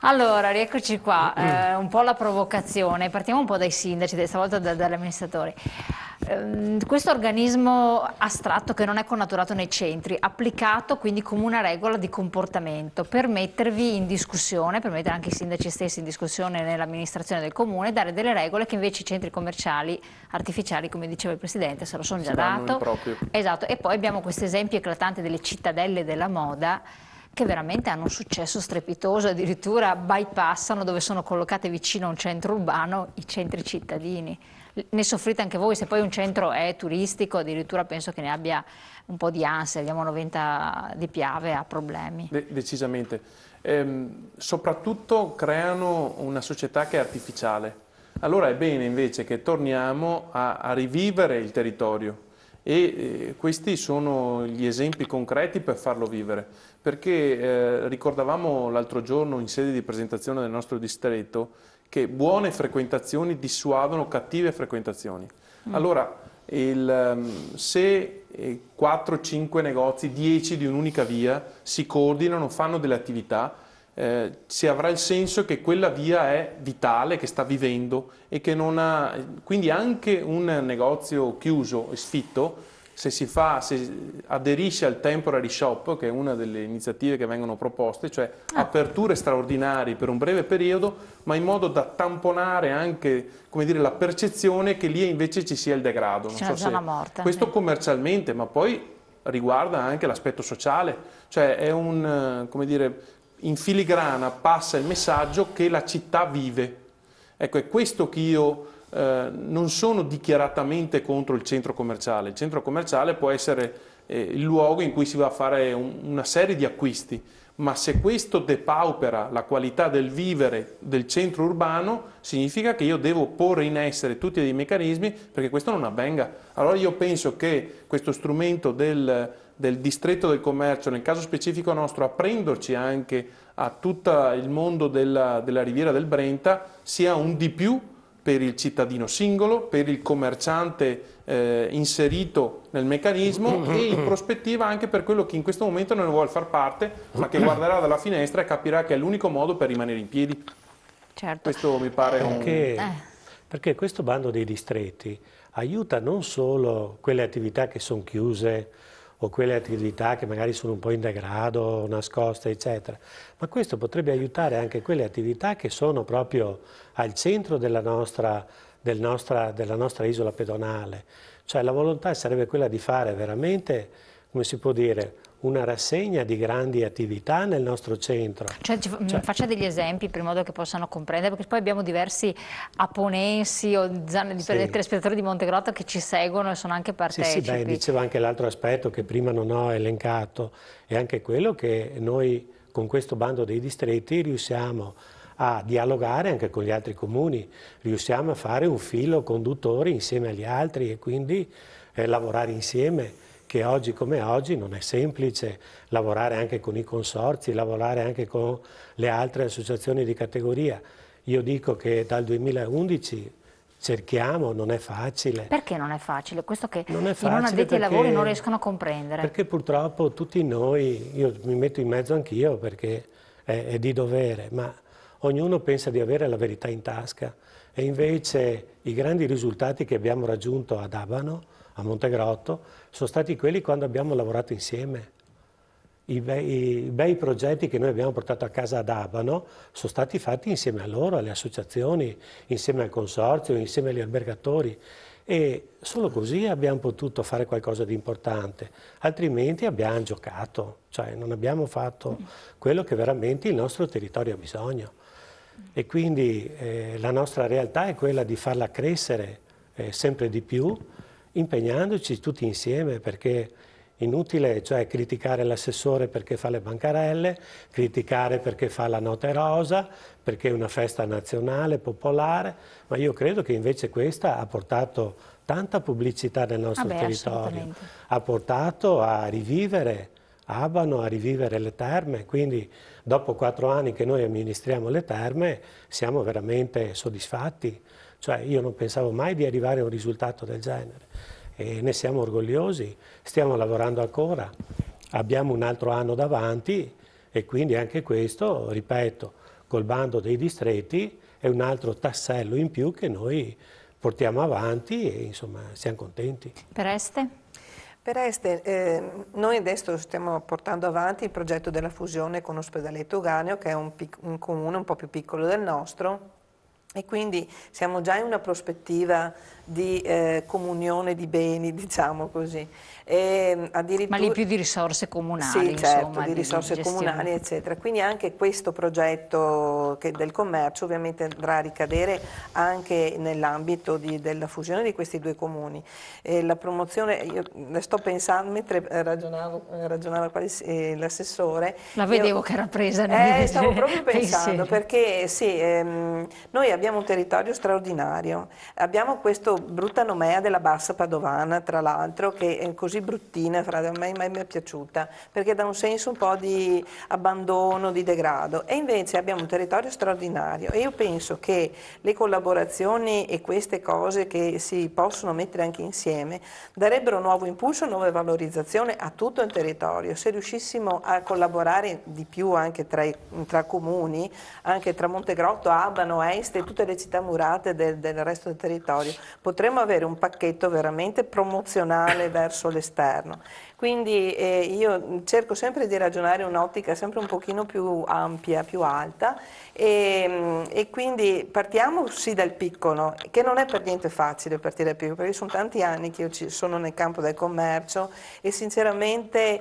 Allora, rieccoci qua, un po' la provocazione, partiamo un po' dai sindaci, stavolta dagli amministratori. Questo organismo astratto che non è connaturato nei centri, applicato quindi come una regola di comportamento per mettervi in discussione, per mettere anche i sindaci stessi in discussione nell'amministrazione del comune, dare delle regole che invece i centri commerciali artificiali, come diceva il Presidente, se lo sono già Stanno in dato. proprio. Esatto, e poi abbiamo questo esempio eclatante delle cittadelle della moda che veramente hanno un successo strepitoso, addirittura bypassano dove sono collocate vicino a un centro urbano i centri cittadini. Ne soffrite anche voi, se poi un centro è turistico, addirittura penso che ne abbia un po' di ansia, vediamo 90 di Piave ha problemi. Decisamente. Soprattutto creano una società che è artificiale. Allora è bene invece che torniamo a rivivere il territorio e questi sono gli esempi concreti per farlo vivere. Perché ricordavamo l'altro giorno in sede di presentazione del nostro distretto che buone frequentazioni dissuadono cattive frequentazioni. Allora, se 4-5 negozi, 10 di un'unica via si coordinano, fanno delle attività, si avrà il senso che quella via è vitale, che sta vivendo e che non ha... Quindi anche un negozio chiuso e sfitto, se aderisce al temporary shop, che è una delle iniziative che vengono proposte, cioè aperture straordinarie per un breve periodo, ma in modo da tamponare anche, come dire, la percezione che lì invece ci sia il degrado. C'è una zona morta. Questo commercialmente, ma poi riguarda anche l'aspetto sociale, cioè è come dire, in filigrana passa il messaggio che la città vive. Ecco, è questo che io non sono dichiaratamente contro il centro commerciale. Il centro commerciale può essere il luogo in cui si va a fare una serie di acquisti, ma se questo depaupera la qualità del vivere del centro urbano, significa che io devo porre in essere tutti dei meccanismi perché questo non avvenga. Allora io penso che questo strumento del distretto del commercio, nel caso specifico nostro, aprendoci anche a tutto il mondo della Riviera del Brenta, sia un di più per il cittadino singolo, per il commerciante inserito nel meccanismo e in prospettiva anche per quello che in questo momento non ne vuole far parte, ma che guarderà dalla finestra e capirà che è l'unico modo per rimanere in piedi. Certo. Questo mi pare perché questo bando dei distretti aiuta non solo quelle attività che sono chiuse o quelle attività che magari sono un po' in degrado, nascoste, eccetera, ma questo potrebbe aiutare anche quelle attività che sono proprio al centro della nostra isola pedonale. Cioè la volontà sarebbe quella di fare veramente, come si può dire, una rassegna di grandi attività nel nostro centro. Cioè, faccia degli esempi per modo che possano comprendere, perché poi abbiamo diversi aponensi o telespettatori di Montegrotto che ci seguono e sono anche partecipi. Sì, dicevo anche l'altro aspetto che prima non ho elencato, è anche quello che noi con questo bando dei distretti riusciamo a dialogare anche con gli altri comuni, riusciamo a fare un filo conduttore insieme agli altri e quindi lavorare insieme, che oggi come oggi non è semplice lavorare anche con i consorzi, lavorare anche con le altre associazioni di categoria. Io dico che dal 2011 cerchiamo, non è facile. Perché non è facile? Questo che non è i non addetti ai lavori non riescono a comprendere. Perché purtroppo tutti noi, io mi metto in mezzo anch'io perché è di dovere, ma ognuno pensa di avere la verità in tasca e invece i grandi risultati che abbiamo raggiunto ad Abano, a Montegrotto, sono stati quelli quando abbiamo lavorato insieme. I bei progetti che noi abbiamo portato a casa ad Abano sono stati fatti insieme a loro, alle associazioni, insieme al consorzio, insieme agli albergatori e solo così abbiamo potuto fare qualcosa di importante, altrimenti abbiamo giocato, cioè non abbiamo fatto quello che veramente il nostro territorio ha bisogno. E quindi la nostra realtà è quella di farla crescere sempre di più, impegnandoci tutti insieme, perché inutile, cioè, criticare l'assessore perché fa le bancarelle, criticare perché fa la notte rosa, perché è una festa nazionale, popolare, ma io credo che invece questa ha portato tanta pubblicità nel nostro territorio, ha portato a rivivere Abano, a rivivere le terme, quindi dopo 4 anni che noi amministriamo le terme siamo veramente soddisfatti. Cioè io non pensavo mai di arrivare a un risultato del genere e ne siamo orgogliosi, stiamo lavorando ancora, abbiamo un altro anno davanti e quindi anche questo, ripeto, col bando dei distretti è un altro tassello in più che noi portiamo avanti e insomma siamo contenti. Per Este? Per Este, noi adesso stiamo portando avanti il progetto della fusione con Ospedaletto Uganeo, che è un comune un po' più piccolo del nostro, e quindi siamo già in una prospettiva di comunione di beni, diciamo così. Ma lì più di risorse comunali, sì, certo, insomma, di risorse gestione. comunali, eccetera. Quindi anche questo progetto del commercio ovviamente andrà a ricadere anche nell'ambito della fusione di questi due comuni. La promozione, io ne sto pensando, mentre ragionava l'assessore. La vedevo che era presa. Stavo proprio pensando, perché sì, noi abbiamo un territorio straordinario, abbiamo questo brutta nomea della Bassa Padovana, tra l'altro, che è così bruttina, a me mai mi è piaciuta, perché dà un senso un po' di abbandono, di degrado, e invece abbiamo un territorio straordinario e io penso che le collaborazioni e queste cose che si possono mettere anche insieme darebbero nuovo impulso, nuova valorizzazione a tutto il territorio. Se riuscissimo a collaborare di più anche tra comuni, anche tra Montegrotto, Abano, Este e tutte le città murate del resto del territorio, potremmo avere un pacchetto veramente promozionale verso l'esterno. Quindi io cerco sempre di ragionare in un'ottica sempre un pochino più ampia, più alta, e quindi partiamo sì dal piccolo, che non è per niente facile partire dal piccolo, perché sono tanti anni che io sono nel campo del commercio e sinceramente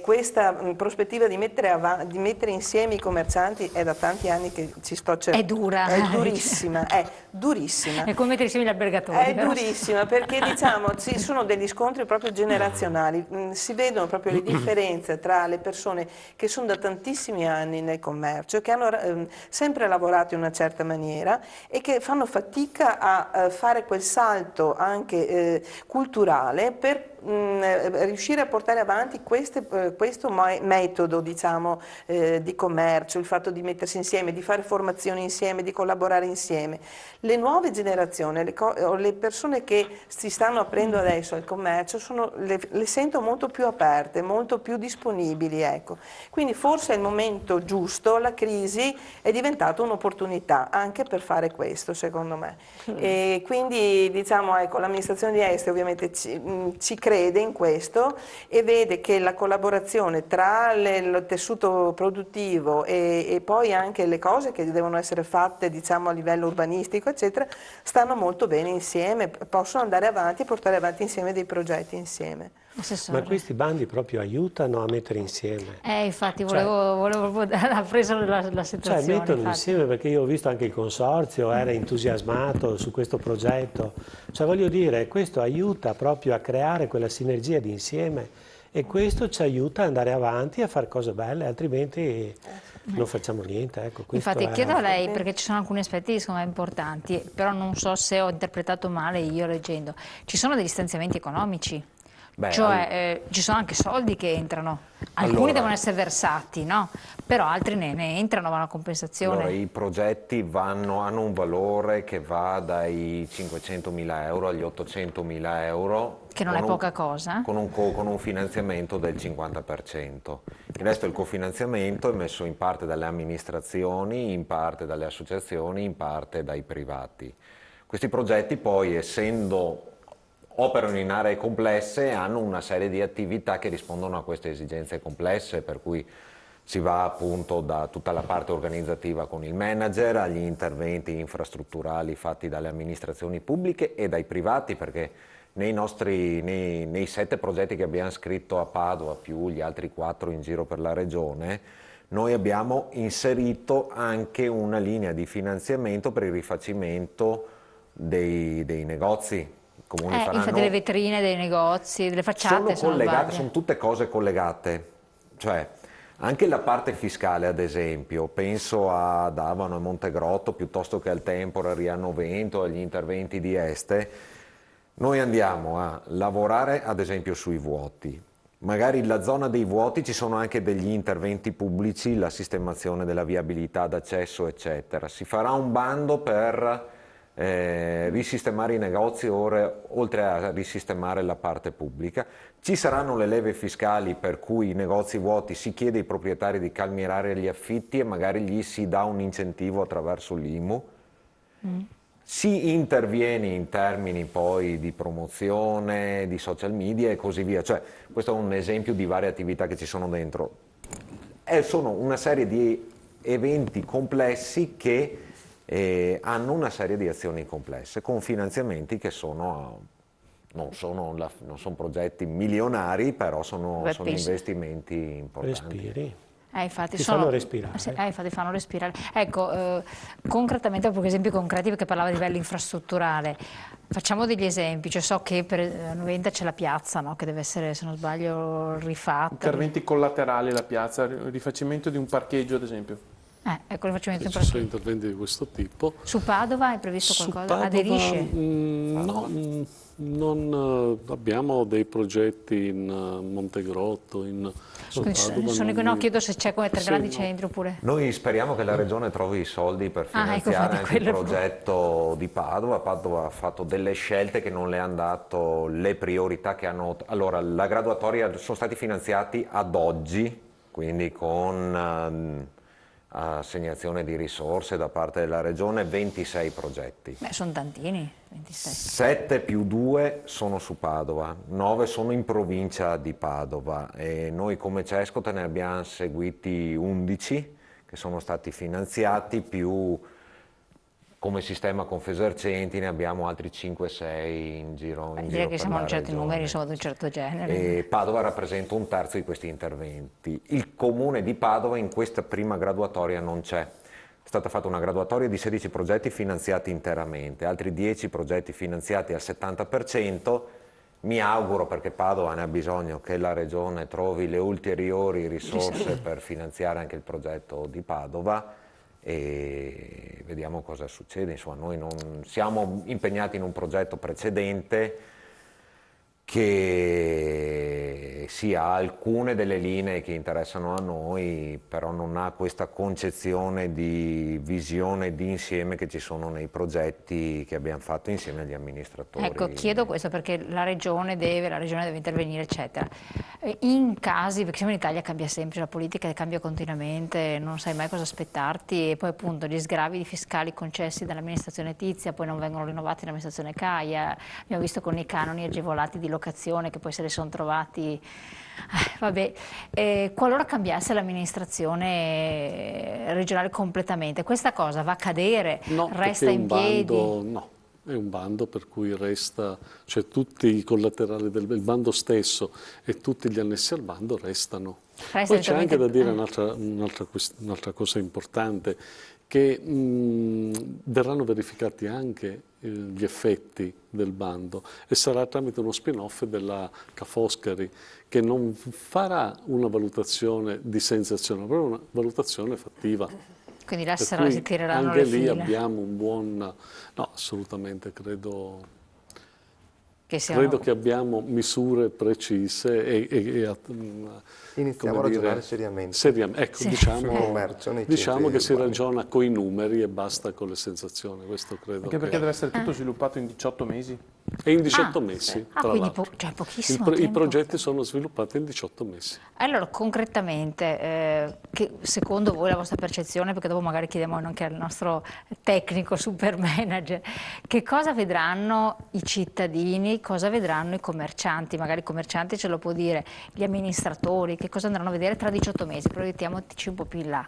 questa prospettiva di mettere insieme i commercianti è da tanti anni che ci sto cercando. È dura. È durissima, è durissima. È come mettere insieme gli albergatori. È durissima perché diciamo ci sono degli scontri proprio generazionali, si vedono proprio le differenze tra le persone che sono da tantissimi anni nel commercio, che hanno sempre lavorato in una certa maniera e che fanno fatica a fare quel salto anche culturale per riuscire a portare avanti questo metodo, diciamo, di commercio, il fatto di mettersi insieme, di fare formazioni insieme, di collaborare insieme. Le nuove generazioni, le persone che si stanno aprendo adesso al commercio, le sento molto più aperte, molto più disponibili, ecco. Quindi forse è il momento giusto, la crisi è diventata un'opportunità anche per fare questo, secondo me. E quindi diciamo, ecco, l'amministrazione di Este ovviamente ci crede in questo e vede che la collaborazione tra il tessuto produttivo e poi anche le cose che devono essere fatte, diciamo, a livello urbanistico, eccetera, stanno molto bene insieme, possono andare avanti e portare avanti insieme dei progetti insieme. Ma questi bandi proprio aiutano a mettere insieme. Infatti volevo ha preso la situazione. Cioè mettono infatti. insieme, perché io ho visto anche il consorzio, era entusiasmato su questo progetto. Cioè voglio dire, questo aiuta proprio a creare quella sinergia di insieme e questo ci aiuta ad andare avanti a fare cose belle, altrimenti non facciamo niente. Ecco, Infatti chiedo a lei, perché ci sono alcuni aspetti secondo me importanti, però non so se ho interpretato male io leggendo. Ci sono degli stanziamenti economici? Beh, cioè ci sono anche soldi che entrano, alcuni devono essere versati, no? Però altri ne entrano, vanno a compensazione. Allora, i progetti hanno un valore che va dai 500.000 euro agli 800.000 euro. Che non è poca cosa. Con un finanziamento del 50%. Il resto del cofinanziamento è messo in parte dalle amministrazioni, in parte dalle associazioni, in parte dai privati. Questi progetti poi, essendo operano in aree complesse, hanno una serie di attività che rispondono a queste esigenze complesse, per cui si va appunto da tutta la parte organizzativa con il manager agli interventi infrastrutturali fatti dalle amministrazioni pubbliche e dai privati, perché nei 7 progetti che abbiamo scritto a Padova più gli altri 4 in giro per la regione, noi abbiamo inserito anche una linea di finanziamento per il rifacimento dei negozi. Infatti delle vetrine, dei negozi, delle facciate sono collegate, sono tutte cose collegate, cioè anche la parte fiscale, ad esempio, penso ad Abano e Montegrotto piuttosto che al Temporary, a Novento, agli interventi di Este. Noi andiamo a lavorare ad esempio sui vuoti, magari nella zona dei vuoti ci sono anche degli interventi pubblici, la sistemazione della viabilità d'accesso eccetera. Si farà un bando per risistemare i negozi oltre a risistemare la parte pubblica. Ci saranno le leve fiscali per cui i negozi vuoti si chiede ai proprietari di calmierare gli affitti e magari gli si dà un incentivo attraverso l'IMU. Si interviene in termini poi di promozione, di social media e così via. Cioè, questo è un esempio di varie attività che ci sono dentro. Sono una serie di eventi complessi che hanno una serie di azioni complesse con finanziamenti che non sono progetti milionari, però sono investimenti importanti. Respiri. Infatti fanno respirare. Sì, infatti fanno respirare. Ecco, concretamente, proprio esempi concreti, perché parlava di livello infrastrutturale, facciamo degli esempi. Cioè, so che per Noventa c'è la piazza, no? Che deve essere, se non sbaglio, rifatta. Interventi collaterali alla piazza, il rifacimento di un parcheggio ad esempio. Ecco, il rifacimento di un Ci sono interventi di questo tipo. Su Padova hai previsto qualcosa? Padova, Aderisce? No, non abbiamo dei progetti in Montegrotto, su Padova. No, chiedo se c'è come tre grandi centri oppure... Noi speriamo che la Regione trovi i soldi per finanziare anche il progetto di Padova. Padova ha fatto delle scelte che non le hanno dato le priorità che hanno... Allora, la graduatoria sono stati finanziati ad oggi, quindi con... assegnazione di risorse da parte della Regione, 26 progetti. Beh, sono tantini, 26. 7 più 2 sono su Padova, 9 sono in provincia di Padova e noi come Cescote ne abbiamo seguiti 11 che sono stati finanziati, più come sistema Confesercenti ne abbiamo altri 5-6 in giro. Direi che siamo a certi numeri, sono di un certo genere. E Padova rappresenta un terzo di questi interventi. Il comune di Padova in questa prima graduatoria non c'è. È stata fatta una graduatoria di 16 progetti finanziati interamente, altri 10 progetti finanziati al 70%. Mi auguro, perché Padova ne ha bisogno, che la Regione trovi le ulteriori risorse per finanziare anche il progetto di Padova. E vediamo cosa succede. Insomma, noi non siamo impegnati in un progetto precedente che sì, ha alcune delle linee che interessano a noi, però non ha questa concezione di visione di insieme che ci sono nei progetti che abbiamo fatto insieme agli amministratori. Ecco, chiedo questo perché la regione deve intervenire, eccetera. In casi, perché siamo in Italia, cambia sempre, la politica cambia continuamente, non sai mai cosa aspettarti, e poi appunto gli sgravi fiscali concessi dall'amministrazione Tizia poi non vengono rinnovati dall'amministrazione Caia. Abbiamo visto con i canoni agevolati di locazione che poi se li sono trovati. Qualora cambiasse l'amministrazione regionale completamente, questa cosa va a cadere? No, resta in piedi? No, è un bando per cui resta, cioè tutti i collaterali del bando stesso e tutti gli annessi al bando restano. Poi c'è anche da dire un'altra cosa importante, che verranno verificati anche gli effetti del bando e sarà tramite uno spin-off della Ca' Foscari, che non farà una valutazione di sensazione, ma proprio una valutazione fattiva. Quindi là si tireranno anche le file. lì abbiamo un buon... No, assolutamente, credo che abbiamo misure precise iniziamo a ragionare seriamente. Ecco, sì. diciamo che si ragiona con i numeri e basta con le sensazioni. Questo credo. Anche perché deve essere tutto sviluppato in 18 mesi. E in 18 mesi, tra l'altro. Cioè pochissimo I progetti sono sviluppati in 18 mesi. Allora, concretamente, che secondo voi la vostra percezione, perché dopo magari chiediamo anche al nostro tecnico super manager, che cosa vedranno i cittadini, cosa vedranno i commercianti? Magari i commercianti ce lo può dire, gli amministratori, che cosa andranno a vedere tra 18 mesi? Proiettiamoci un po' più in là.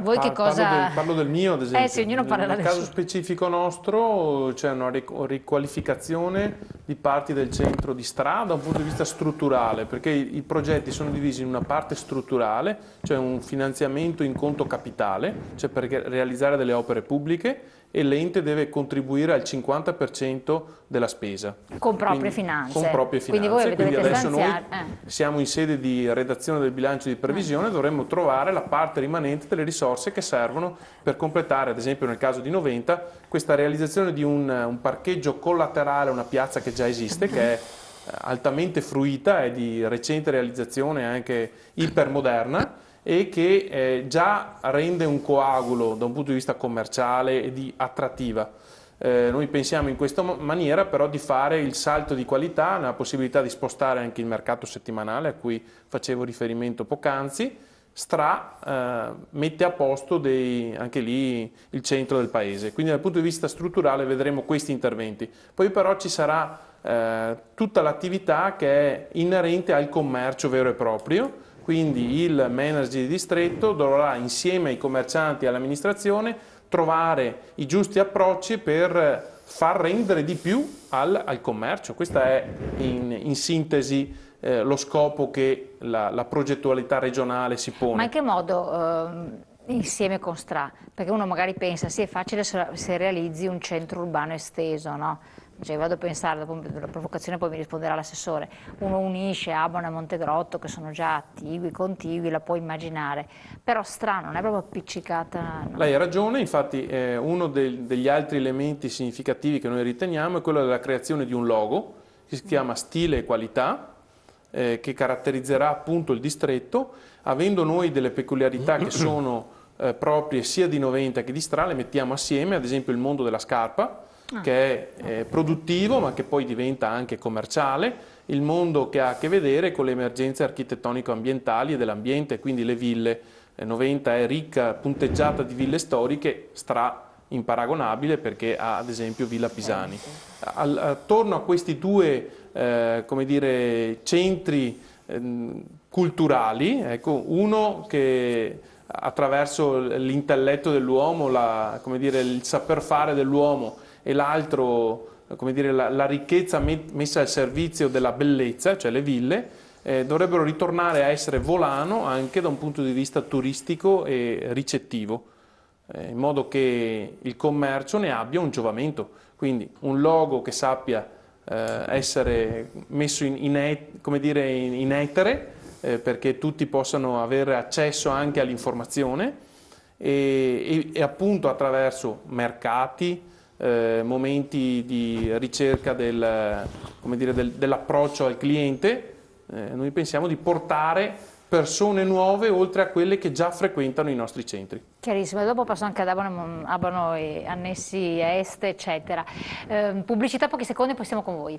Voi che cosa... Parlo del mio, ad esempio. Sì, ognuno parla Nel caso specifico nostro c'è una riqualificazione di parti del centro di strada da un punto di vista strutturale, perché i progetti sono divisi in una parte strutturale, cioè un finanziamento in conto capitale, cioè per realizzare delle opere pubbliche, e l'ente deve contribuire al 50% della spesa. Con proprie finanze. Con proprie finanze. Quindi voi Quindi adesso noi stanziare... siamo in sede di redazione del bilancio di previsione, dovremmo trovare la parte rimanente delle risorse che servono per completare, ad esempio nel caso di Noventa, questa realizzazione di un parcheggio collaterale a una piazza che già esiste, che è altamente fruita, è di recente realizzazione, anche ipermoderna, e che già rende un coagulo da un punto di vista commerciale e di attrattiva. Noi pensiamo in questa maniera però di fare il salto di qualità, nella possibilità di spostare anche il mercato settimanale a cui facevo riferimento poc'anzi. Mette a posto anche lì il centro del paese, quindi dal punto di vista strutturale vedremo questi interventi. Poi però ci sarà tutta l'attività che è inerente al commercio vero e proprio, quindi il manager di distretto dovrà insieme ai commercianti e all'amministrazione trovare i giusti approcci per far rendere di più al commercio. Questa è in sintesi lo scopo che la progettualità regionale si pone. Ma in che modo insieme con Stra? Perché uno magari pensa, sì, è facile se realizzi un centro urbano esteso, no? Cioè, vado a pensare, dopo la provocazione poi mi risponderà l'assessore, uno unisce Abano e Montegrotto che sono già attigui, contigui, la può immaginare, però Stra non è proprio appiccicata. No? Lei ha ragione, infatti uno degli altri elementi significativi che noi riteniamo è quello della creazione di un logo che si chiama Stile e Qualità, che caratterizzerà appunto il distretto, avendo noi delle peculiarità che sono proprie sia di Noventa che di Stra, le mettiamo assieme, ad esempio il mondo della scarpa, che è produttivo ma che poi diventa anche commerciale, il mondo che ha a che vedere con le emergenze architettonico-ambientali e dell'ambiente, quindi le ville. Noventa è ricca, punteggiata di ville storiche, Stra imparagonabile perché ha ad esempio Villa Pisani. Attorno a questi due come dire, centri culturali, ecco, uno che attraverso l'intelletto dell'uomo, come dire, il saper fare dell'uomo, e l'altro, come dire, la ricchezza messa al servizio della bellezza, cioè le ville, dovrebbero ritornare a essere volano anche da un punto di vista turistico e ricettivo, in modo che il commercio ne abbia un giovamento. Quindi un logo che sappia essere messo in etere, perché tutti possano avere accesso anche all'informazione e appunto attraverso mercati, momenti di ricerca dell'approccio al cliente, noi pensiamo di portare persone nuove oltre a quelle che già frequentano i nostri centri. Chiarissimo, e dopo passo anche ad Abano e annessi a Este, eccetera. Pubblicità, pochi secondi, poi siamo con voi.